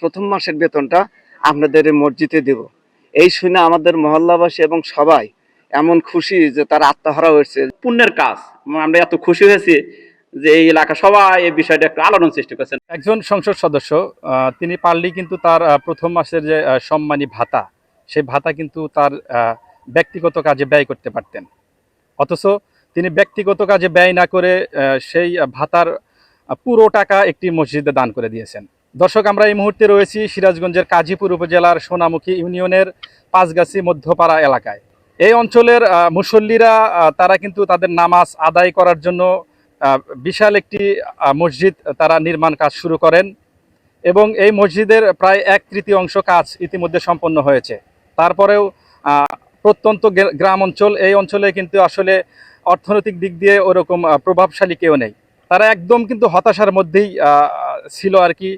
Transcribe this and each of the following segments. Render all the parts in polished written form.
প্রথম মাসের বেতনটা আপনাদের এই মসজিদে দেব। এই শুনে আমাদের মহল্লাবাসী এবং সবাই এমন খুশি যে তার আত্মহারা হয়েছে। পুণ্যের কাজ, আমরা এত খুশি হয়েছি যে এই এলাকা সবাই এই বিষয়টা একটু আলোড়ন সৃষ্টি করছেন। একজন সংসদ সদস্য তিনি পারলেই কিন্তু তার প্রথম মাসের যে সম্মানী ভাতা, সেই ভাতা কিন্তু তার ব্যক্তিগত কাজে ব্যয় করতে পারতেন। অথচ তিনি ব্যক্তিগত কাজে ব্যয় না করে সেই ভাতার পুরো টাকা একটি মসজিদে দান করে দিয়েছেন। দর্শক, আমরা এই মুহূর্তে রয়েছি সিরাজগঞ্জের কাজীপুর উপজেলার সোনামুখী ইউনিয়নের পাঁচগাছি মধ্যপাড়া এলাকায়। এই অঞ্চলের মুসল্লিরা তারা কিন্তু তাদের নামাজ আদায় করার জন্য বিশাল একটি মসজিদ তারা নির্মাণ কাজ শুরু করেন এবং এই মসজিদের প্রায় 1/3 কাজ ইতিমধ্যে সম্পন্ন হয়েছে। তারপরেও প্রত্যন্ত গ্রাম অঞ্চল, এই অঞ্চলে কিন্তু আসলে অর্থনৈতিক দিক দিয়ে ওরকম প্রভাবশালী কেউ নেই। তারা একদম কিন্তু হতাশার মধ্যেই ছিল আর কি।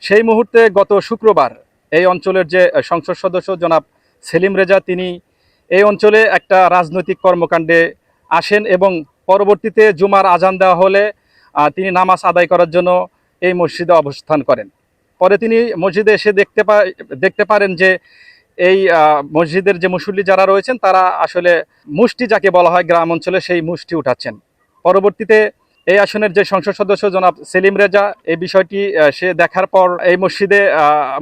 সেই মুহূর্তে গত শুক্রবার এই অঞ্চলের যে সংসদ সদস্য জনাব সেলিম রেজা, তিনি এই অঞ্চলে একটা রাজনৈতিক কর্মকাণ্ডে আসেন এবং পরবর্তীতে জুমার আজান দেওয়া হলে তিনি নামাজ আদায় করার জন্য এই মসজিদে অবস্থান করেন। পরে তিনি মসজিদে এসে দেখতে পারেন যে এই মসজিদের যে মুসল্লি যারা রয়েছেন তারা আসলে মুষ্টি যাকে বলা হয় গ্রাম অঞ্চলে, সেই মুষ্টি উঠাচ্ছেন। পরবর্তীতে এই আসনের যে সংসদ সদস্য জনাব সেলিম রেজা এই বিষয়টি সে দেখার পর এই মসজিদে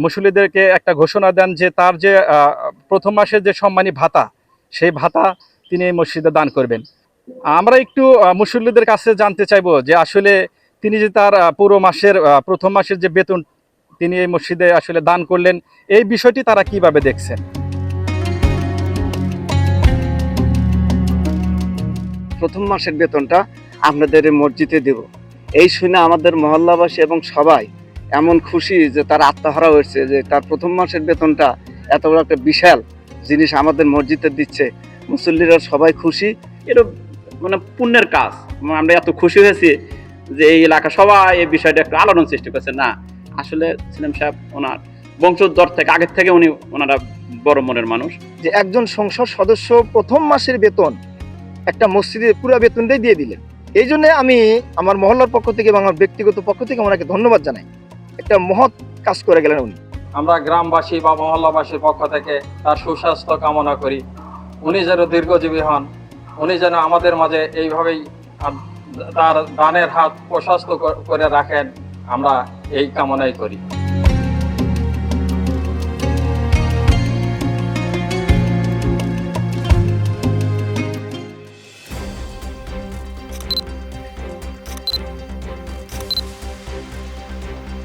মুসল্লিদেরকে একটা ঘোষণা দেন যে তার যে প্রথম মাসের যে সম্মানী ভাতা, সেই ভাতা তিনি এই মসজিদে দান করবেন। আমরা একটু মুসল্লিদের কাছে জানতে চাইবো যে আসলে তিনি যে তার পুরো মাসের প্রথম মাসের যে বেতন তিনি এই মসজিদে আসলে দান করলেন, এই বিষয়টি তারা কিভাবে দেখছেন। প্রথম মাসের বেতনটা আপনাদের এই মসজিদে দেব। এই শুনে আমাদের মহল্লাবাসী এবং সবাই এমন খুশি যে তার আত্মহারা হয়েছে যে তার প্রথম মাসের বেতনটা এত বড় একটা বিশাল জিনিস আমাদের মসজিদে দিচ্ছে। মুসল্লিরা সবাই খুশি। এটা মানে পুণ্যের কাজ, আমরা এত খুশি হয়েছি যে এই এলাকা সবাই এই বিষয়টা একটু আলোড়ন সৃষ্টি করছে। না, আসলে সেলিম সাহেব ওনার বংশোদ্ধার থেকে আগের থেকে ওনারা বড় মনের মানুষ। যে একজন সংসদ সদস্য প্রথম মাসের বেতন একটা মসজিদে পুরো বেতনটাই দিয়ে দিলেন। এই জন্য আমি আমার মহল্লার পক্ষ থেকে এবং আমার ব্যক্তিগত পক্ষ থেকে ওনাকে ধন্যবাদ জানাই। একটা মহৎ কাজ করে গেলেন উনি। আমরা গ্রামবাসী বা মহল্লাবাসীর পক্ষ থেকে তার সুস্বাস্থ্য কামনা করি। উনি যেন দীর্ঘজীবী হন, উনি যেন আমাদের মাঝে এইভাবেই তার দানের হাত প্রশস্ত করে রাখেন, আমরা এই কামনাই করি।